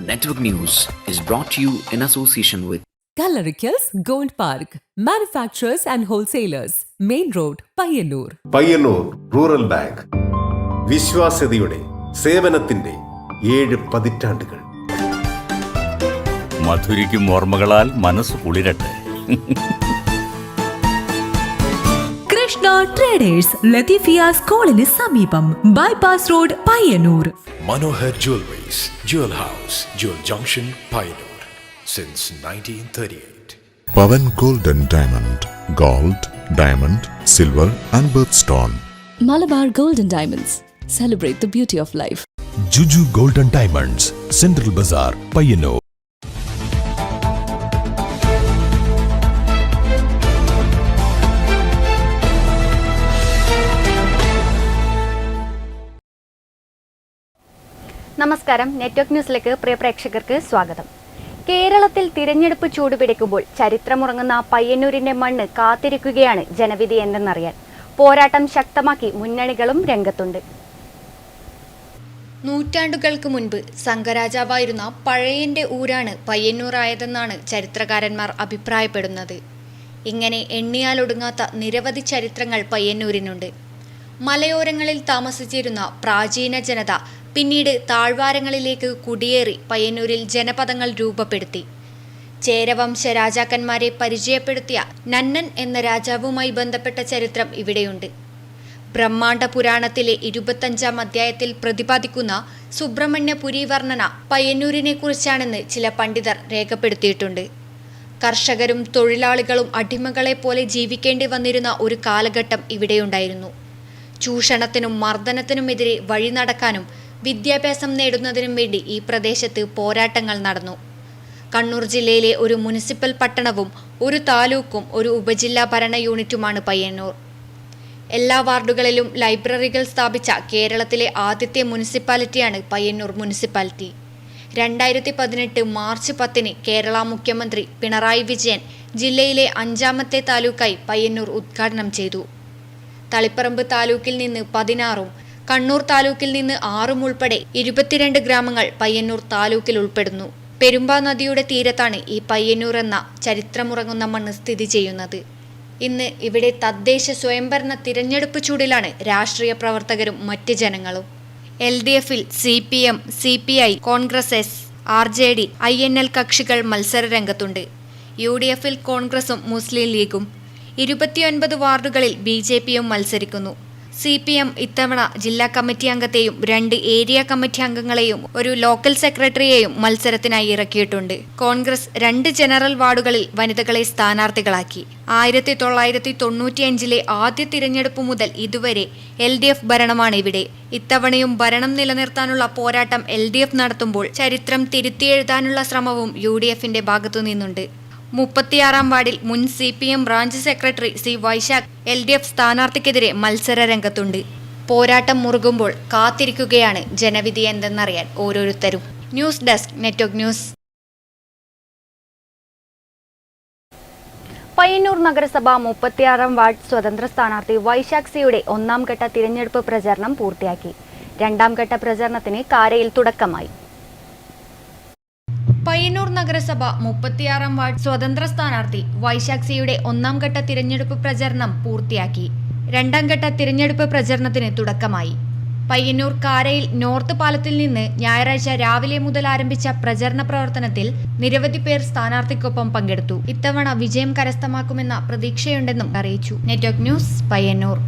Network News is brought to you in association with Kalarikals Gold Park, manufacturers and wholesalers, Main Road, Payyannur. Payyannur rural bank വിശ്വാസ്യതയുടെ സേവനത്തിന്റെ 7 പതിറ്റാണ്ടുകൾ. മധുരിക്കും ഓർമ്മകളാൽ മനസ്സ് കുളിരട്ടെ. Krishna traders, Latheefiya സ്കൂളിന് സമീപം, bypass road, Payyanur. Manohar Jewelries, Jewel House, Jewel Junction, Pioneer, since 1938. Pavan Gold and Diamond, Gold, Diamond, Silver and Birthstone. Malabar Gold and Diamonds, celebrate the beauty of life. Juju Gold and Diamonds, Central Bazaar, Payyannur. നമസ്കാരം. Network ന്യൂസിലേക്ക് പ്രിയ പ്രേക്ഷകർക്ക് സ്വാഗതം. കേരളത്തിൽ തിരഞ്ഞെടുപ്പ് ചൂടുപിടിക്കുമ്പോൾ ചരിത്രമുറങ്ങുന്ന പയ്യന്നൂരിന്റെ മണ്ണ് കാത്തിരിക്കുകയാണ് ജനവിധി എന്തെന്നറിയാൻ. പോരാട്ടം ശക്തമാക്കി മുന്നണികളും രംഗത്തുണ്ട്. നൂറ്റാണ്ടുകൾക്ക് മുൻപ് സംഘരാജാവായിരുന്ന പഴയന്റെ ഊരാണ് പയ്യന്നൂറായതെന്നാണ് ചരിത്രകാരന്മാർ അഭിപ്രായപ്പെടുന്നത്. ഇങ്ങനെ എണ്ണിയാലൊടുങ്ങാത്ത നിരവധി ചരിത്രങ്ങൾ പയ്യന്നൂരിനുണ്ട്. മലയോരങ്ങളിൽ താമസിച്ചിരുന്ന പ്രാചീന ജനത പിന്നീട് താഴ്വാരങ്ങളിലേക്ക് കുടിയേറി പയ്യന്നൂരിൽ ജനപദങ്ങൾ രൂപപ്പെടുത്തി. ചേരവംശ രാജാക്കന്മാരെ പരിചയപ്പെടുത്തിയ നന്നൻ എന്ന രാജാവുമായി ബന്ധപ്പെട്ട ചരിത്രം ഇവിടെയുണ്ട്. ബ്രഹ്മാണ്ഡ പുരാണത്തിലെ 25-ാം അധ്യായത്തിൽ പ്രതിപാദിക്കുന്ന സുബ്രഹ്മണ്യപുരി വർണ്ണന പയ്യന്നൂരിനെ കുറിച്ചാണെന്ന് ചില പണ്ഡിതർ രേഖപ്പെടുത്തിയിട്ടുണ്ട്. കർഷകരും തൊഴിലാളികളും അടിമകളെ പോലെ ജീവിക്കേണ്ടി വന്നിരുന്ന ഒരു കാലഘട്ടം ഇവിടെയുണ്ടായിരുന്നു. ചൂഷണത്തിനും മർദ്ദനത്തിനുമെതിരെ വഴി നടക്കാനും വിദ്യാഭ്യാസം നേടുന്നതിനും വേണ്ടി ഈ പ്രദേശത്ത് പോരാട്ടങ്ങൾ നടന്നു. കണ്ണൂർ ജില്ലയിലെ ഒരു മുനിസിപ്പൽ പട്ടണവും ഒരു താലൂക്കും ഒരു ഉപജില്ലാ ഭരണ യൂണിറ്റുമാണ് പയ്യന്നൂർ. എല്ലാ വാർഡുകളിലും ലൈബ്രറികൾ സ്ഥാപിച്ച കേരളത്തിലെ ആദ്യത്തെ മുനിസിപ്പാലിറ്റിയാണ് പയ്യന്നൂർ മുനിസിപ്പാലിറ്റി. 2018 മാർച്ച് 10 കേരള മുഖ്യമന്ത്രി പിണറായി വിജയൻ ജില്ലയിലെ 5ാമത്തെ താലൂക്കായി പയ്യന്നൂർ ഉദ്ഘാടനം ചെയ്തു. തളിപ്പറമ്പ് താലൂക്കിൽ നിന്ന് 16ഉം കണ്ണൂർ താലൂക്കിൽ നിന്ന് 6ഉം ഉൾപ്പെടെ 22 ഗ്രാമങ്ങൾ പയ്യന്നൂർ താലൂക്കിൽ ഉൾപ്പെടുന്നു. പെരുമ്പാ നദിയുടെ തീരത്താണ് ഈ പയ്യന്നൂർ എന്ന ചരിത്രമുറങ്ങുന്ന മണ്ണ് സ്ഥിതി ചെയ്യുന്നത്. ഇന്ന് ഇവിടെ തദ്ദേശ സ്വയംഭരണ തിരഞ്ഞെടുപ്പ് ചൂടിലാണ് രാഷ്ട്രീയ പ്രവർത്തകരും മറ്റ് ജനങ്ങളും. LDFിൽ CPM, CPI, Congress S, RJD, INL കക്ഷികൾ മത്സര രംഗത്തുണ്ട്. UDFിൽ കോൺഗ്രസും മുസ്ലിം ലീഗും. 29 വാർഡുകളിൽ BJPയും മത്സരിക്കുന്നു. CPM ഇത്തവണ ജില്ലാ കമ്മിറ്റി അംഗത്തെയും 2 ഏരിയ കമ്മിറ്റി അംഗങ്ങളെയും ഒരു ലോക്കൽ സെക്രട്ടറിയെയും മത്സരത്തിനായി ഇറക്കിയിട്ടുണ്ട്. കോൺഗ്രസ് 2 ജനറൽ വാർഡുകളിൽ വനിതകളെ സ്ഥാനാർത്ഥികളാക്കി. 1995-ലെ ആദ്യ തിരഞ്ഞെടുപ്പ് മുതൽ ഇതുവരെ LDF ഭരണമാണ് ഇവിടെ. ഇത്തവണയും ഭരണം നിലനിർത്താനുള്ള പോരാട്ടം LDF നടത്തുമ്പോൾ ചരിത്രം തിരുത്തിയെഴുതാനുള്ള ശ്രമവും UDFിന്റെ ഭാഗത്തു നിന്നുണ്ട്. 36-ാം വാർഡിൽ മുൻ CPM branch secretary C. Vaishakh LDF സ്ഥാനാർത്ഥിക്കെതിരെ മത്സര രംഗത്തുണ്ട്. പോരാട്ടം മുറുകുമ്പോൾ കാത്തിരിക്കുകയാണ് ജനവിധി എന്തെന്നറിയാൻ ഓരോരുത്തരും. News desk, network news. Payyanur നഗരസഭ 36-ാം വാർഡ് സ്വതന്ത്ര സ്ഥാനാർത്ഥി വൈശാഖ് സിയുടെ 1ാം ഘട്ട തിരഞ്ഞെടുപ്പ് പ്രചരണം പൂർത്തിയാക്കി. 2ാം ഘട്ട പ്രചരണത്തിന് കാരയിൽ തുടക്കമായി. പയ്യന്നൂർ നഗരസഭ 36-ാം വാർഡ് സ്വതന്ത്ര സ്ഥാനാർത്ഥി വൈശാഖ് സിയുടെ 1ാം ഘട്ട തിരഞ്ഞെടുപ്പ് പ്രചരണം പൂർത്തിയാക്കി. 2ാം ഘട്ട തിരഞ്ഞെടുപ്പ് പ്രചരണത്തിന് തുടക്കമായി. പയ്യന്നൂർ കാരയിൽ നോർത്ത് പാലത്തിൽ നിന്ന് ഞായറാഴ്ച രാവിലെ മുതൽ ആരംഭിച്ച പ്രചരണ പ്രവർത്തനത്തിൽ നിരവധി പേർ സ്ഥാനാർത്ഥിക്കൊപ്പം പങ്കെടുത്തു. ഇത്തവണ വിജയം കരസ്ഥമാക്കുമെന്ന പ്രതീക്ഷയുണ്ടെന്നും അറിയിച്ചു. Network news, Payyanur.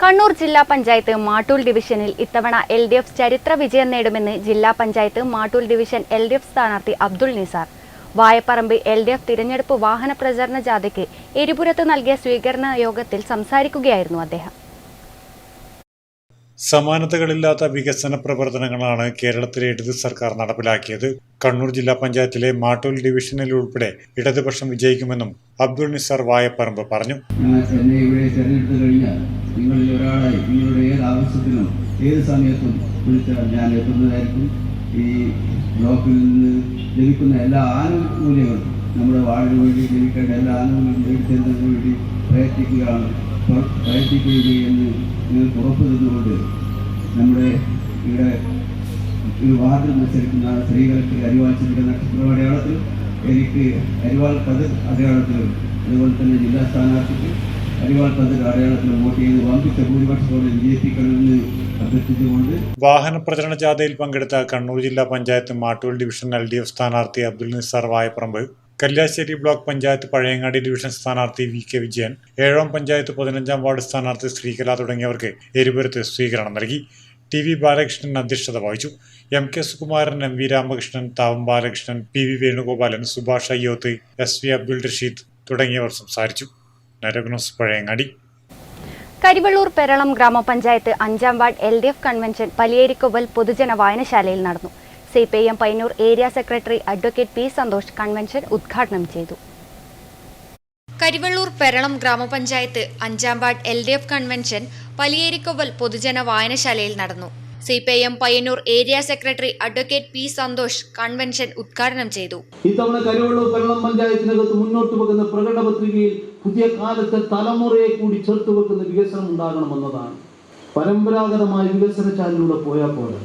കണ്ണൂർ ജില്ലാ പഞ്ചായത്ത് മാട്ടൂൽ ഡിവിഷനിൽ ഇത്തവണ LDF ചരിത്ര വിജയം നേടുമെന്ന് ജില്ലാ പഞ്ചായത്ത് മാട്ടൂൽ ഡിവിഷൻ LDF സ്ഥാനാർത്ഥി അബ്ദുൾ നിസാർ. വായപ്പറമ്പ് LDF തിരഞ്ഞെടുപ്പ് വാഹന പ്രചരണ ജാഥയ്ക്ക് എരിപുരത്ത് നൽകിയ സ്വീകരണ യോഗത്തിൽ സംസാരിക്കുകയായിരുന്നു അദ്ദേഹം. സമാനതകളില്ലാത്ത വികസന പ്രവർത്തനങ്ങളാണ് കേരളത്തിലെ ഇടത് സർക്കാർ നടപ്പിലാക്കിയത്. കണ്ണൂർ ജില്ലാ പഞ്ചായത്തിലെ മാട്ടൂൽ ഡിവിഷനിൽ ഉൾപ്പെടെ ഇടതുപക്ഷം വിജയിക്കുമെന്നും അബ്ദുൾ നിസാർ വായപ്പറമ്പ് പറഞ്ഞു. എന്നെ ഇവിടെ തെരഞ്ഞെടുത്തു കഴിഞ്ഞാൽ നിങ്ങളിൽ ഒരാളായി നിങ്ങളുടെ ഏത് ആവശ്യത്തിനും ഏത് സമയത്തും വിളിച്ചാൽ ഞാൻ എത്തുന്നതായിരിക്കും. ഈ ബ്ലോക്കിൽ നിന്ന് ലഭിക്കുന്ന എല്ലാ ആനുകൂല്യങ്ങളും നമ്മുടെ വാർഡിന് വേണ്ടി ലഭിക്കേണ്ട എല്ലാ ആനുകൂല്യങ്ങളും നേടിത്തരുന്നതിന് വേണ്ടി പ്രയത്നിക്കുകയാണ് പ്രവർത്തിക്കുകയെന്ന് നിങ്ങൾക്ക് ഉറപ്പ് തന്നുകൊണ്ട് നമ്മുടെ ഇവിടെ ഒരു വാർഡിൽ മത്സരിക്കുന്ന സ്ത്രീകൾക്ക് അരിവാൾ ചന്ദ്ര നക്ഷത്ര അടയാളത്തിലും എനിക്ക് അരിവാൾ കതിർ അടയാളത്തിലും അതുപോലെ തന്നെ ജില്ലാ സ്ഥാനാർത്ഥിക്ക് അരിവാൾ കതിർ അടയാളത്തിലും വോട്ട് ചെയ്ത് വമ്പിച്ച ഭൂരിപക്ഷത്തോടെ വിജയിപ്പിക്കണമെന്ന് അഭ്യർത്ഥിച്ചുകൊണ്ട് വാഹന പ്രചരണ ജാഥയിൽ പങ്കെടുത്ത കണ്ണൂർ ജില്ലാ പഞ്ചായത്ത് മാട്ടൂൽ ഡിവിഷൻ LDF സ്ഥാനാർത്ഥി അബ്ദുൽ നിസാർ വായപ്പറമ്പ്, കല്യാശ്ശേരി ബ്ലോക്ക് പഞ്ചായത്ത് പഴയങ്ങാടി ഡിവിഷൻ സ്ഥാനാർത്ഥി VK വിജയൻ, ഏഴോം പഞ്ചായത്ത് 15-ാം വാർഡ് സ്ഥാനാർത്ഥി ശ്രീകല തുടങ്ങിയവർക്ക് എരിപുരത്ത് സ്വീകരണം നൽകി. TV ബാലകൃഷ്ണൻ അധ്യക്ഷത വഹിച്ചു. MK Sukumaran, MV Ramakrishnan, Thavam Balakrishnan, PV Venugopalan, Subhash Ayyoth, SV Abdul Rasheed തുടങ്ങിയവർ സംസാരിച്ചു. നരകനോസ് പഴയങ്ങാടി. കരിവള്ളൂർ പെരളം ഗ്രാമപഞ്ചായത്ത് 5-ാം വാർഡ് LDF കൺവെൻഷൻ പലിയേരിക്കൊവ്വൽ പൊതുജന വായനശാലയിൽ നടന്നു. CPIM Payyanur area secretary advocate P Santhosh convention ഉദ്ഘാടനം ചെയ്തു. കരിവള്ളൂർ പെരളം ഗ്രാമപഞ്ചായത്ത് 5-ാം വാർഡ് LDF കൺവെൻഷൻ പലിയേരിക്കൊവ്വൽ പൊതുജന വായനശാലയിൽ നടന്നു. CPIM Payyanur area secretary advocate P Santhosh convention ഉദ്ഘാടനം ചെയ്തു. ഇത്തവണ കരിവള്ളൂർ പെരളം പഞ്ചായത്തിനകത്ത് മുന്നോട്ട് വെക്കുന്ന പ്രകടന പത്രികയിൽ പുതിയ കാലത്തെ തലമുറയെ കൂടി ചേർത്ത് വെക്കുന്ന വികസനം ഉണ്ടാകണമെന്നതാണ്. പരമ്പരാഗതമായ വികസനശാലയിലൂടെ പോയാൽ പോലെ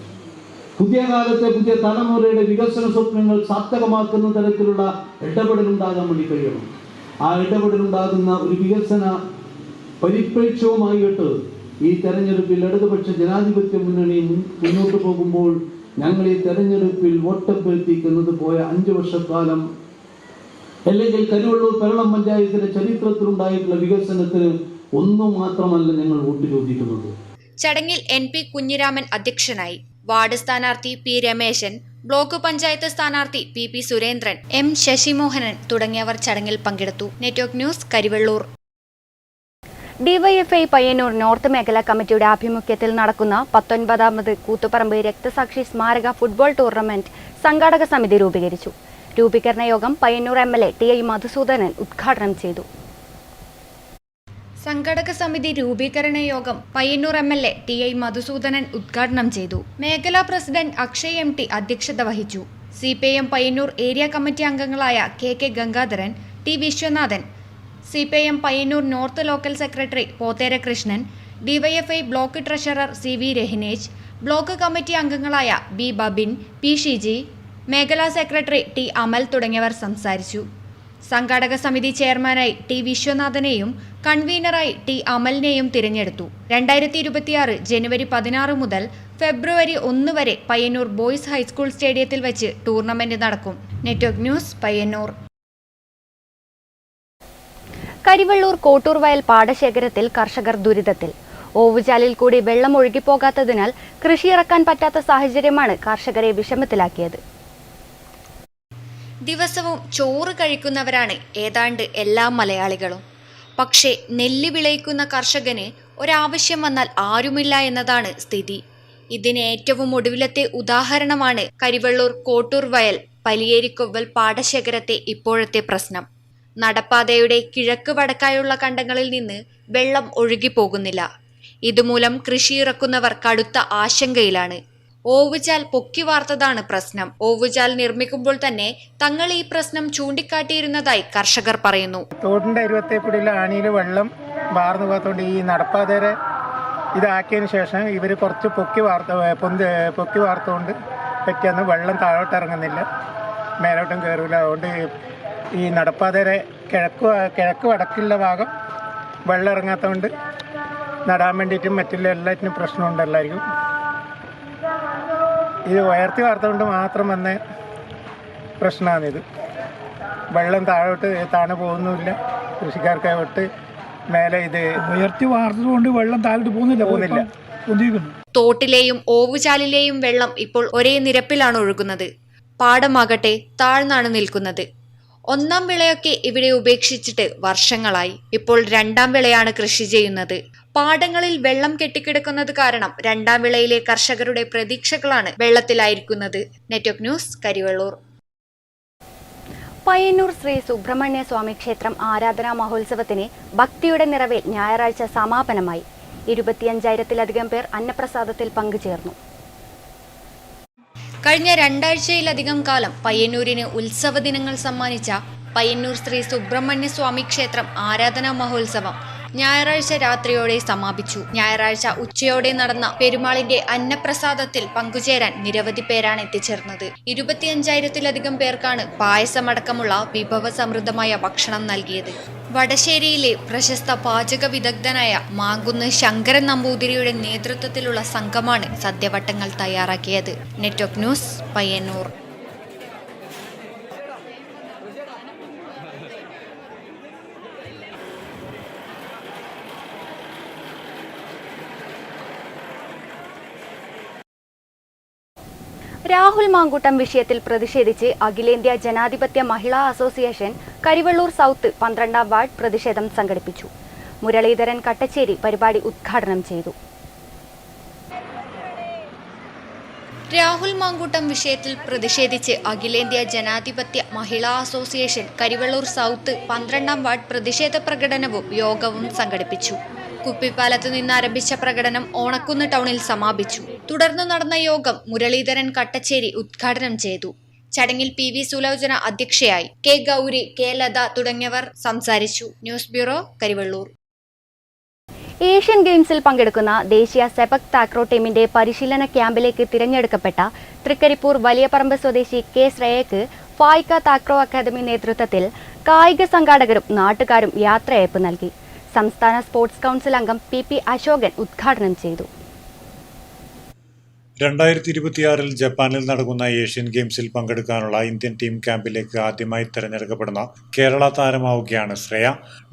പുതിയ കാലത്തെ പുതിയ തലമുറയുടെ വികസന സ്വപ്നങ്ങൾ സാർത്ഥകമാക്കുന്ന തരത്തിലുള്ള ഇടപെടലുണ്ടാകാൻ വേണ്ടി കഴിയണം. ആ ഇടപെടലുണ്ടാകുന്ന ഒരു വികസന പരിപ്രേക്ഷ്യവുമായിട്ട് ഈ തെരഞ്ഞെടുപ്പിൽ ഇടതുപക്ഷ ജനാധിപത്യ മുന്നണി മുന്നോട്ട് പോകുമ്പോൾ ഞങ്ങൾ ഈ തെരഞ്ഞെടുപ്പിൽ വോട്ടഭ്യർത്ഥിക്കുന്നത് പോയ 5 വർഷക്കാലം അല്ലെങ്കിൽ കരിവള്ളൂർ പെരളം പഞ്ചായത്തിലെ ചരിത്രത്തിലുണ്ടായിട്ടുള്ള വികസനത്തിന് ഒന്നും മാത്രമല്ല ഞങ്ങൾ വോട്ട് ചോദിക്കുന്നത്. ചടങ്ങിൽ NP കുഞ്ഞിരാമൻ അധ്യക്ഷനായി. വാർഡ് സ്ഥാനാർത്ഥി P രമേശൻ, ബ്ലോക്ക് പഞ്ചായത്ത് സ്ഥാനാർത്ഥി PP സുരേന്ദ്രൻ, M ശശിമോഹനൻ തുടങ്ങിയവർ ചടങ്ങിൽ പങ്കെടുത്തു. Network news, Karivellur. DYFI Payyanur north മേഖലാ കമ്മിറ്റിയുടെ ആഭിമുഖ്യത്തിൽ നടക്കുന്ന 19ാമത് കൂത്തുപറമ്പ് രക്തസാക്ഷി സ്മാരക ഫുട്ബോൾ ടൂർണമെന്റ് സംഘാടക സമിതി രൂപീകരിച്ചു. രൂപീകരണ യോഗം പയ്യന്നൂർ MLA TI മധുസൂദനൻ ഉദ്ഘാടനം ചെയ്തു. സംഘടക സമിതി രൂപീകരണ യോഗം പയ്യന്നൂർ MLA TI മധുസൂദനൻ ഉദ്ഘാടനം ചെയ്തു. മേഖലാ പ്രസിഡന്റ് അക്ഷയ് MT അധ്യക്ഷത വഹിച്ചു. CPIM പയ്യന്നൂർ ഏരിയ കമ്മിറ്റി അംഗങ്ങളായ KK Gangadharan, T Viswanathan, CPIM Payyanur north local secretary Pothera Krishnan, DYFI block treasurer CV Rahinej, block committee അംഗങ്ങളായ B ബബിൻ, P ഷിജി, മേഖലാ സെക്രട്ടറി T അമൽ തുടങ്ങിയവർ സംസാരിച്ചു. സംഘാടക സമിതി ചെയർമാനായി T വിശ്വനാഥനെയും കൺവീനറായി T അമലിനെയും തിരഞ്ഞെടുത്തു. 2026 ജനുവരി 16 മുതൽ ഫെബ്രുവരി 1 വരെ പയ്യന്നൂർ ബോയ്സ് ഹൈസ്കൂൾ സ്റ്റേഡിയത്തിൽ വെച്ച് ടൂർണമെന്റ് നടക്കും. Network news, Payyannur. കരിവള്ളൂർ കോട്ടൂർവയൽ പാടശേഖരത്തിൽ കർഷകർ ദുരിതത്തിൽ. ഓവുചാലിൽ കൂടി വെള്ളം ഒഴുകിപ്പോകാത്തതിനാൽ കൃഷിയിറക്കാൻ പറ്റാത്ത സാഹചര്യമാണ് കർഷകരെ വിഷമത്തിലാക്കിയത്. ദിവസവും ചോറ് കഴിക്കുന്നവരാണ് ഏതാണ്ട് എല്ലാ മലയാളികളും. പക്ഷേ നെല്ല് വിളയിക്കുന്ന കർഷകന് ഒരാവശ്യം വന്നാൽ ആരുമില്ല എന്നതാണ് സ്ഥിതി. ഇതിന് ഏറ്റവും ഒടുവിലത്തെ ഉദാഹരണമാണ് കരിവള്ളൂർ കോട്ടൂർവയൽ പലിയേരിക്കൊവ്വൽ പാടശേഖരത്തെ ഇപ്പോഴത്തെ പ്രശ്നം. നടപ്പാതയുടെ കിഴക്ക് വടക്കായുള്ള കണ്ടങ്ങളിൽ നിന്ന് വെള്ളം ഒഴുകിപ്പോകുന്നില്ല. ഇതുമൂലം കൃഷിയിറക്കുന്നവർ കടുത്ത ആശങ്കയിലാണ്. ഓവുചാൽ പൊക്കി വാർത്തതാണ് പ്രശ്നം. ഓവുചാൽ നിർമ്മിക്കുമ്പോൾ തന്നെ തങ്ങൾ ഈ പ്രശ്നം ചൂണ്ടിക്കാട്ടിയിരുന്നതായി കർഷകർ പറയുന്നു. തോടിന്റെ ഇരുപത്തേക്കുടിയിലെ ആണിയിൽ വെള്ളം വാർന്നു പോകാത്തോണ്ട് ഈ നടപ്പാതരെ ഇതാക്കിയതിന് ശേഷം ഇവർ കുറച്ച് പൊക്കി വാർത്തുകൊണ്ട് പറ്റിയെന്ന് വെള്ളം താഴോട്ട് ഇറങ്ങുന്നില്ല, മേലോട്ടും കയറില്ല. അതുകൊണ്ട് ഈ നടപ്പാതരെ കിഴക്ക് വടക്കുള്ള ഭാഗം വെള്ളം ഇറങ്ങാത്തതുകൊണ്ട് നടാൻ വേണ്ടിയിട്ടും മറ്റുള്ള എല്ലാറ്റിനും പ്രശ്നമുണ്ട്. എല്ലാവർക്കും ഇത് ഉയർത്തി വാർത്തുകൊണ്ട് മാത്രം വന്ന പ്രശ്നമാണിത്. വെള്ളം താഴെ പോകുന്നില്ല, കൃഷിക്കാർക്കായിട്ട് മേലെ ഇത് ഉയർത്തി വാർത്തതുകൊണ്ട് വെള്ളം താഴോട്ട് പോകുന്നില്ല. തോട്ടിലെയും ഓവുചാലിലെയും വെള്ളം ഇപ്പോൾ ഒരേ നിരപ്പിലാണ് ഒഴുകുന്നത്. പാടമാകട്ടെ താഴ്ന്നാണ് നിൽക്കുന്നത്. ഒന്നാം വിളയൊക്കെ ഇവിടെ ഉപേക്ഷിച്ചിട്ട് വർഷങ്ങളായി. ഇപ്പോൾ രണ്ടാം വിളയാണ് കൃഷി ചെയ്യുന്നത്. പാടങ്ങളിൽ വെള്ളം കെട്ടിക്കിടക്കുന്നത് കാരണം രണ്ടാം വിളയിലെ കർഷകരുടെ പ്രതീക്ഷകളാണ് വെള്ളത്തിലായിരിക്കുന്നത്. Network news, Karivellur. പയ്യന്നൂർ ശ്രീ സുബ്രഹ്മണ്യ സ്വാമി ക്ഷേത്രം ആരാധനാ മഹോത്സവത്തിന് ഭക്തിയുടെ നിറവിൽ ഞായറാഴ്ച സമാപനമായി. 25,000-ലധികം പേർ അന്നപ്രസാദത്തിൽ പങ്കുചേർന്നു. കഴിഞ്ഞ 2 ആഴ്ചയിലധികം കാലം പയ്യന്നൂരിന് ഉത്സവ ദിനങ്ങൾ സമ്മാനിച്ച പയ്യന്നൂർ ശ്രീ സുബ്രഹ്മണ്യ സ്വാമി ക്ഷേത്രം ആരാധനാ മഹോത്സവം ഞായറാഴ്ച രാത്രിയോടെ സമാപിച്ചു. ഞായറാഴ്ച ഉച്ചയോടെ നടന്ന പെരുമാളിന്റെ അന്നപ്രസാദത്തിൽ പങ്കുചേരാൻ നിരവധി പേരാണ് എത്തിച്ചേർന്നത്. 25,000-ത്തിലധികം പേർക്കാണ് പായസമടക്കമുള്ള വിഭവസമൃദ്ധമായ ഭക്ഷണം നൽകിയത്. വടശ്ശേരിയിലെ പ്രശസ്ത പാചക വിദഗ്ധനായ മാങ്കുന്ന് ശങ്കരൻ നമ്പൂതിരിയുടെ നേതൃത്വത്തിലുള്ള സംഘമാണ് സദ്യവട്ടങ്ങൾ തയ്യാറാക്കിയത്. Network news, Payyannur. രാഹുൽ മാങ്കൂട്ടം വിഷയത്തിൽ പ്രതിഷേധിച്ച് അഖിലേന്ത്യാ ജനാധിപത്യ മഹിളാ അസോസിയേഷൻ കരിവള്ളൂർ സൗത്ത് 12ാം വാർഡ് പ്രതിഷേധം സംഘടിപ്പിച്ചു. മുരളീധരൻ കട്ടച്ചേരി പരിപാടി ഉദ്ഘാടനം ചെയ്തു. രാഹുൽ മാങ്കൂട്ടം വിഷയത്തിൽ പ്രതിഷേധിച്ച് അഖിലേന്ത്യാ ജനാധിപത്യ മഹിളാ അസോസിയേഷൻ കരിവള്ളൂർ സൗത്ത് 12ാം വാർഡ് പ്രതിഷേധ പ്രകടനവും യോഗവും സംഘടിപ്പിച്ചു. കുപ്പിപ്പാലത്ത് നിന്ന് ആരംഭിച്ച പ്രകടനം ഓണക്കുന്ന് ടൗണിൽ സമാപിച്ചു. തുടർന്ന് നടന്ന യോഗം മുരളീധരൻ കട്ടച്ചേരി ഉദ്ഘാടനം ചെയ്തു. ചടങ്ങിൽ PV സുലോചന അധ്യക്ഷയായി. K ഗൗരി, K ലത തുടങ്ങിയവർ സംസാരിച്ചു. News bureau, Karivellur. ഏഷ്യൻ ഗെയിംസിൽ പങ്കെടുക്കുന്ന ദേശീയ സെപക് താക്രോ ടീമിന്റെ പരിശീലന ക്യാമ്പിലേക്ക് തിരഞ്ഞെടുക്കപ്പെട്ട തൃക്കരിപ്പൂർ വലിയപറമ്പ് സ്വദേശി K ശ്രേയക്ക് ഫായ്ക താക്രോ അക്കാദമി നേതൃത്വത്തിൽ കായിക സംഘാടകരും നാട്ടുകാരും യാത്രയയപ്പ് നൽകി. സംസ്ഥാന സ്പോർട്സ് കൗൺസിൽ അംഗം PP അശോകൻ ഉദ്ഘാടനം ചെയ്തു. 2026 ജപ്പാനിൽ നടക്കുന്ന ഏഷ്യൻ ഗെയിംസിൽ പങ്കെടുക്കാനുള്ള ഇന്ത്യൻ ടീം ക്യാമ്പിലേക്ക് ആദ്യമായി തിരഞ്ഞെടുക്കപ്പെടുന്ന കേരള താരമാവുകയാണ് ശ്രേയ.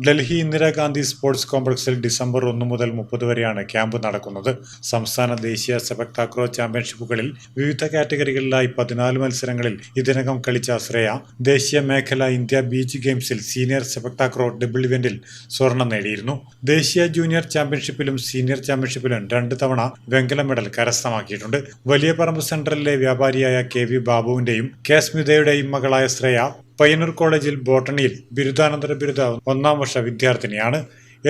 ഡൽഹി ഇന്ദിരാഗാന്ധി സ്പോർട്സ് കോംപ്ലക്സിൽ ഡിസംബർ 1 മുതൽ 30 വരെയാണ് ക്യാമ്പ് നടക്കുന്നത്. സംസ്ഥാന ദേശീയ സെപക് താക്രോ ചാമ്പ്യൻഷിപ്പുകളിൽ വിവിധ കാറ്റഗറികളിലായി 14 മത്സരങ്ങളിൽ ഇതിനകം കളിച്ച ശ്രേയ ദേശീയ മേഖല ഇന്ത്യ ബീച്ച് ഗെയിംസിൽ സീനിയർ സെപക് താക്രോ ഡബിൾ ഇവന്റിൽ സ്വർണം നേടിയിരുന്നു. ദേശീയ ജൂനിയർ ചാമ്പ്യൻഷിപ്പിലും സീനിയർ ചാമ്പ്യൻഷിപ്പിലും 2 തവണ വെങ്കല മെഡൽ കരസ്ഥമാക്കിയിട്ടുണ്ട്. വലിയപറമ്പ് സെൻട്രലിലെ വ്യാപാരിയായ KV ബാബുവിന്റെയും K സ്മിതയുടെയും മകളായ ശ്രേയ പയ്യന്നൂർ കോളേജിൽ ബോട്ടണിയിൽ ബിരുദാനന്തര ബിരുദ 1ാം വർഷ വിദ്യാർത്ഥിനിയാണ്.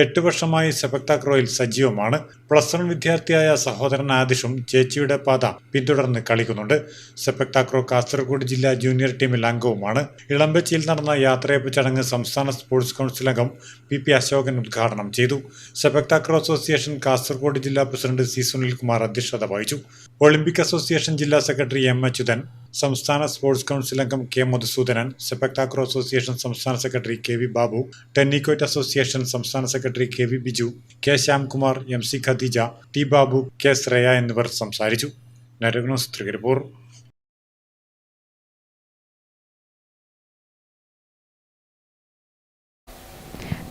8 വർഷമായി സെപക് താക്രോയിൽ സജീവമാണ്. +1 വിദ്യാർത്ഥിയായ സഹോദരൻ ആദിഷും ചേച്ചിയുടെ പാത പിന്തുടർന്ന് കളിക്കുന്നുണ്ട്. സെപക് താക്രോ കാസർഗോഡ് ജില്ലാ ജൂനിയർ ടീമിൽ അംഗവുമാണ്. ഇളമ്പച്ചിയിൽ നടന്ന യാത്രയപ്പ് ചടങ്ങ് സംസ്ഥാന സ്പോർട്സ് കൗൺസിൽ അംഗം PP അശോകൻ ഉദ്ഘാടനം ചെയ്തു. സെപക് താക്രോ അസോസിയേഷൻ കാസർഗോഡ് ജില്ലാ പ്രസിഡന്റ് C സുനിൽകുമാർ അധ്യക്ഷത വഹിച്ചു. ഒളിമ്പിക് അസോസിയേഷൻ ജില്ലാ സെക്രട്ടറി M അച്യുതൻ, സംസ്ഥാന സ്പോർട്സ് കൗൺസിൽ അംഗം K Madhusudanan, sepak takraw association സംസ്ഥാന സെക്രട്ടറി KV ബാബു, ടെന്നിക്കോറ്റ് അസോസിയേഷൻ സംസ്ഥാന സെക്രട്ടറി KV Biju, K Shyamkumar, MC Khadeeja, T Babu, K Shreya എന്നിവർ സംസാരിച്ചു. Network news, Thrikaripur.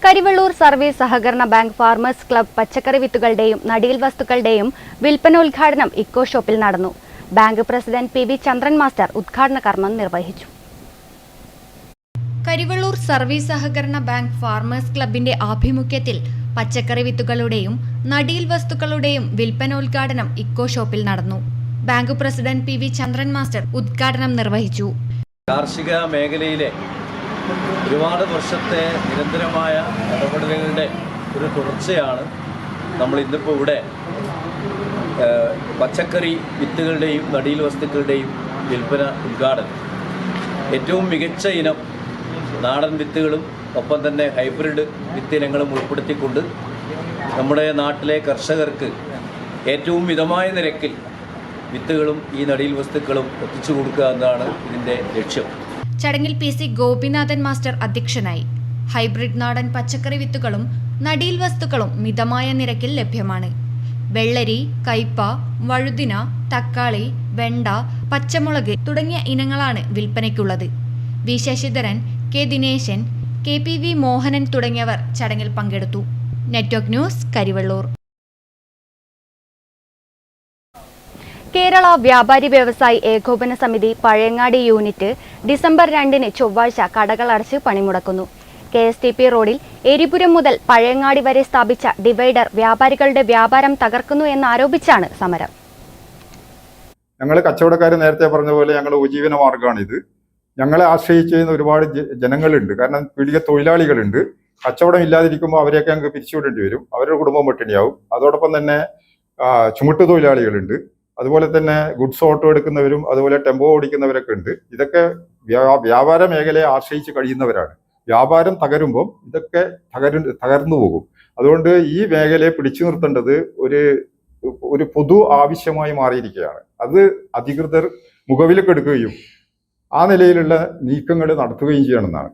Karivellur service സഹകരണ ബാങ്ക് ഫാർമേഴ്സ് ക്ലബ് പച്ചക്കറി വിത്തുകളുടെയും നടീൽ വസ്തുക്കളുടെയും വിൽപ്പനോദ്ഘാടനം ഇക്കോ ഷോപ്പിൽ നടന്നു. Bank president PV Chandran master ഉദ്ഘാടന കർമ്മം നിർവഹിച്ചു. കരിവള്ളൂർ സർവീസ് സഹകരണ ബാങ്ക് ഫാർമേഴ്സ് ക്ലബിന്റെ ആഭിമുഖ്യത്തിൽ പച്ചക്കറി വിത്തുകളുടെയും നടീൽ വസ്തുക്കളുടെയും വിൽപ്പനോദ്ഘാടനം ഇക്കോ ഷോപ്പിൽ നടന്നു. Bank president PV Chandran master ഉദ്ഘാടനം നിർവഹിച്ചു. കാർഷിക മേഖലയിലെ ഒരുപാട് വർഷത്തെ നിരന്തരമായ ഇടപെടലുകളുടെ ഒരു തുടർച്ചയാണ് നമ്മൾ ഇന്നിപ്പോൾ ഇവിടെ പച്ചക്കറി വിത്തുകളുടെയും നടീൽ വസ്തുക്കളുടെയും വിൽപ്പന ഉദ്ഘാടനം. ഏറ്റവും മികച്ച ഇനം നാടൻ വിത്തുകളും ഒപ്പം തന്നെ ഹൈബ്രിഡ് വിത്തിനങ്ങളും ഉൾപ്പെടുത്തിക്കൊണ്ട് നമ്മുടെ നാട്ടിലെ കർഷകർക്ക് ഏറ്റവും മിതമായ നിരക്കിൽ വിത്തുകളും ഈ നടീൽ വസ്തുക്കളും എത്തിച്ചു കൊടുക്കുക എന്നതാണ് ഇതിൻ്റെ ലക്ഷ്യം. ചടങ്ങിൽ PC ഗോപിനാഥൻ മാസ്റ്റർ അധ്യക്ഷനായി. ഹൈബ്രിഡ് നാടൻ പച്ചക്കറി വിത്തുകളും നടീൽ വസ്തുക്കളും മിതമായ നിരക്കിൽ ലഭ്യമാണ്. വെള്ളരി, കയ്പ, വഴുതിന, തക്കാളി, വെണ്ട, പച്ചമുളക് തുടങ്ങിയ ഇനങ്ങളാണ് വിൽപ്പനയ്ക്കുള്ളത്. V Sasidharan, K Dineshan, KPV Mohanan തുടങ്ങിയവർ ചടങ്ങിൽ പങ്കെടുത്തു. Network news, Karivellur. കേരള വ്യാപാരി വ്യവസായി ഏകോപന സമിതി പഴയങ്ങാടി യൂണിറ്റ് ഡിസംബർ 2 ചൊവ്വാഴ്ച കടകൾ അടച്ച് പണിമുടക്കുന്നു. KSTP റോഡിൽ എരിപുരം മുതൽ പഴയങ്ങാടി വരെ സ്ഥാപിച്ച ഡിവൈഡർ വ്യാപാരികളുടെ വ്യാപാരം തകർക്കുന്നു എന്നാരോപിച്ചാണ് സമരം. ഞങ്ങൾ കച്ചവടക്കാർ നേരത്തെ പറഞ്ഞ പോലെ ഞങ്ങളുടെ ഉപജീവന മാർഗ്ഗമാണിത്. ഞങ്ങളെ ആശ്രയിച്ച് ചെയ്യുന്ന ഒരുപാട് ജനങ്ങളുണ്ട്. കാരണം പീഡിക തൊഴിലാളികളുണ്ട്. കച്ചവടം ഇല്ലാതിരിക്കുമ്പോൾ അവരെയൊക്കെ ഞങ്ങൾക്ക് പിരിച്ചുവിടേണ്ടി വരും. അവരുടെ കുടുംബം പട്ടിണിയാവും. അതോടൊപ്പം തന്നെ ചുമട്ടു തൊഴിലാളികളുണ്ട്. അതുപോലെ തന്നെ ഗുഡ്സ് ഓട്ടോ എടുക്കുന്നവരും അതുപോലെ ടെമ്പോ ഓടിക്കുന്നവരൊക്കെ ഉണ്ട്. ഇതൊക്കെ വ്യാപാര മേഖലയെ ആശ്രയിച്ച് കഴിയുന്നവരാണ്. വ്യാപാരം തകരുമ്പം ഇതൊക്കെ തകർന്നു പോകും. അതുകൊണ്ട് ഈ മേഖലയെ പിടിച്ചു നിർത്തേണ്ടത് ഒരു പൊതു ആവശ്യമായി മാറിയിരിക്കുകയാണ്. അത് അധികൃതർ മുഖവിലക്കെടുക്കുകയും ആ നിലയിലുള്ള നീക്കങ്ങൾ നടത്തുകയും ചെയ്യണമെന്നാണ്.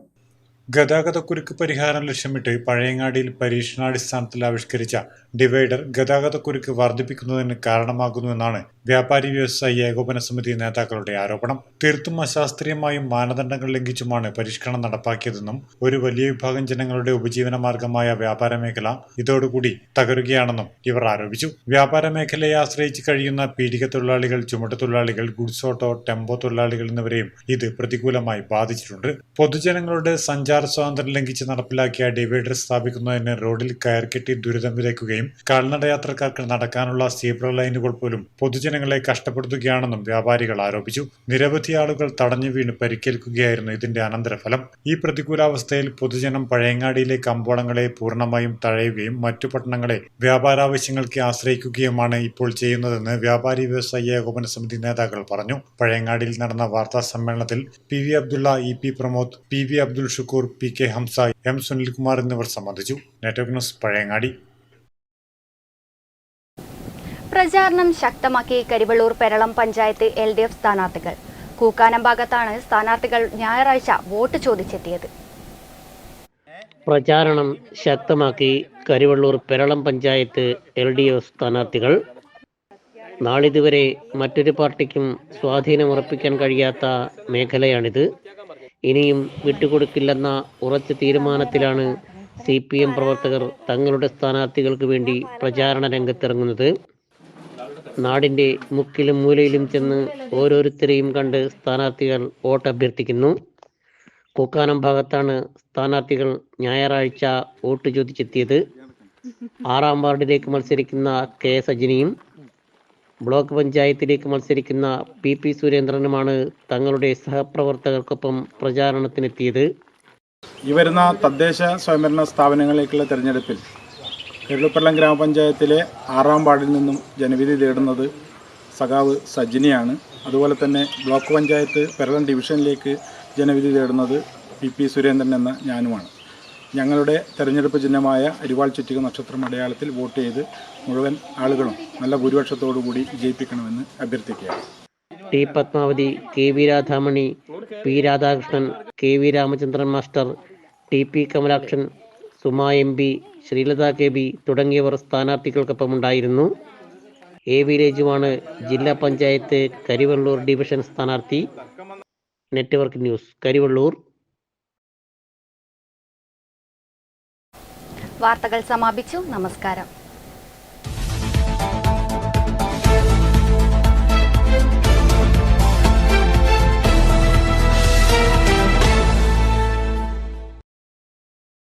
ഗതാഗതക്കുരുക്ക് പരിഹാരം ലക്ഷ്യമിട്ട് പഴയങ്ങാടിയിൽ പരീക്ഷണാടിസ്ഥാനത്തിൽ ആവിഷ്കരിച്ച ഡിവൈഡർ ഗതാഗതക്കുരുക്ക് വർദ്ധിപ്പിക്കുന്നതിന് കാരണമാകുന്നുവെന്നാണ് വ്യാപാരി വ്യവസായി ഏകോപന സമിതി നേതാക്കളുടെ ആരോപണം. തീർത്തും അശാസ്ത്രീയമായും മാനദണ്ഡങ്ങൾ ലംഘിച്ചുമാണ് പരിഷ്കരണം നടപ്പാക്കിയതെന്നും ഒരു വലിയ വിഭാഗം ജനങ്ങളുടെ ഉപജീവന മാർഗമായ വ്യാപാര മേഖല ഇതോടുകൂടി തകരുകയാണെന്നും ഇവർ ആരോപിച്ചു. വ്യാപാര മേഖലയെ ആശ്രയിച്ച് കഴിയുന്ന പീഡിക തൊഴിലാളികൾ, ചുമട്ടുതൊഴിലാളികൾ, ഗുഡ്സ് ഓട്ടോ, ടെമ്പോ തൊഴിലാളികൾ എന്നിവരെയും ഇത് പ്രതികൂലമായി ബാധിച്ചിട്ടുണ്ട്. പൊതുജനങ്ങളുടെ സഞ്ചാര സ്വാതന്ത്ര്യം ലംഘിച്ച് നടപ്പിലാക്കിയ ഡിവൈഡർ സ്ഥാപിക്കുന്നതിന് റോഡിൽ കയർകെട്ടി ദുരിതം വിതയ്ക്കുകയും കാൽനടയാത്രക്കാർക്ക് നടക്കാനുള്ള സീബ്ര ലൈനുകൾ പോലും പൊതുജനങ്ങളെ കഷ്ടപ്പെടുത്തുകയാണെന്നും വ്യാപാരികൾ ആരോപിച്ചു. നിരവധി ആളുകൾ തടഞ്ഞു വീണ് പരിക്കേൽക്കുകയായിരുന്നു ഇതിന്റെ അനന്തരഫലം. ഈ പ്രതികൂലാവസ്ഥയിൽ പൊതുജനം പഴയങ്ങാടിയിലെ കമ്പോളങ്ങളെ പൂർണ്ണമായും തഴയുകയും മറ്റു പട്ടണങ്ങളെ വ്യാപാരാവശ്യങ്ങൾക്ക് ആശ്രയിക്കുകയുമാണ് ഇപ്പോൾ ചെയ്യുന്നതെന്ന് വ്യാപാരി വ്യവസായി ഏകോപന സമിതി നേതാക്കൾ പറഞ്ഞു. പഴയങ്ങാടിയിൽ നടന്ന വാർത്താ സമ്മേളനത്തിൽ PV Abdulla, EP Pramod, PV Abdul Shukkur, PK Hamza, M Sunilkumar എന്നിവർ സംബന്ധിച്ചു. Network news Pazhayangadi. പ്രചാരണം ശക്തമാക്കി കരിവള്ളൂർ പെരളം പഞ്ചായത്ത് LDF സ്ഥാനാർത്ഥികൾ. കൂക്കാനം ഭാഗത്താണ് സ്ഥാനാർത്ഥികൾ ഞായറാഴ്ച വോട്ട് ചോദിച്ചെത്തിയത്. പ്രചാരണം ശക്തമാക്കി കരിവള്ളൂർ പെരളം പഞ്ചായത്ത് LDF സ്ഥാനാർത്ഥികൾ. നാളിതുവരെ മറ്റൊരു പാർട്ടിക്കും സ്വാധീനമുറപ്പിക്കാൻ കഴിയാത്ത മേഖലയാണിത്. ഇനിയും വിട്ടുകൊടുക്കില്ലെന്ന ഉറച്ച തീരുമാനത്തിലാണ് CPM പ്രവർത്തകർ തങ്ങളുടെ സ്ഥാനാർത്ഥികൾക്ക് വേണ്ടി പ്രചാരണ രംഗത്തിറങ്ങുന്നത്. നാടിൻ്റെ മുക്കിലും മൂലയിലും ചെന്ന് ഓരോരുത്തരെയും കണ്ട് സ്ഥാനാർത്ഥികൾ വോട്ട് അഭ്യർത്ഥിക്കുന്നു. കൂക്കാനം ഭാഗത്താണ് സ്ഥാനാർത്ഥികൾ ഞായറാഴ്ച വോട്ട് ചോദിച്ചെത്തിയത്. 6-ാം വാർഡിലേക്ക് മത്സരിക്കുന്ന K സജിനിയും ബ്ലോക്ക് പഞ്ചായത്തിലേക്ക് മത്സരിക്കുന്ന PP സുരേന്ദ്രനുമാണ് തങ്ങളുടെ സഹപ്രവർത്തകർക്കൊപ്പം പ്രചാരണത്തിനെത്തിയത്. ഈ വരുന്ന തദ്ദേശ സ്വയംഭരണ സ്ഥാപനങ്ങളിലേക്കുള്ള തെരഞ്ഞെടുപ്പിൽ കരുളപ്പള്ളം ഗ്രാമപഞ്ചായത്തിലെ 6-ാം വാർഡിൽ നിന്നും ജനവിധി തേടുന്നത് സഖാവ് സജിനിയാണ്. അതുപോലെ തന്നെ ബ്ലോക്ക് പഞ്ചായത്ത് പെരളം ഡിവിഷനിലേക്ക് ജനവിധി തേടുന്നത് PP സുരേന്ദ്രൻ എന്ന ഞാനുമാണ്. ഞങ്ങളുടെ തെരഞ്ഞെടുപ്പ് ചിഹ്നമായ അരിവാൾ ചുറ്റിക നക്ഷത്രം അടയാളത്തിൽ വോട്ട് ചെയ്ത് മുഴുവൻ ആളുകളും നല്ല ഭൂരിപക്ഷത്തോടുകൂടി വിജയിപ്പിക്കണമെന്ന് അഭ്യർത്ഥിക്കുകയാണ്. T Padmavathi, KV Radhamani, P Radhakrishnan, KV Ramachandran master, TP Kamalakshan, Suma MP, Sreelatha KB തുടങ്ങിയവർ സ്ഥാനാർത്ഥികൾക്കൊപ്പമുണ്ടായിരുന്നു. AV രേജുവാണ് ജില്ലാ പഞ്ചായത്ത് കരിവള്ളൂർ ഡിവിഷൻ സ്ഥാനാർത്ഥി. Network news Karivellur. വാർത്തകൾ സമാപിച്ചു. നമസ്കാരം.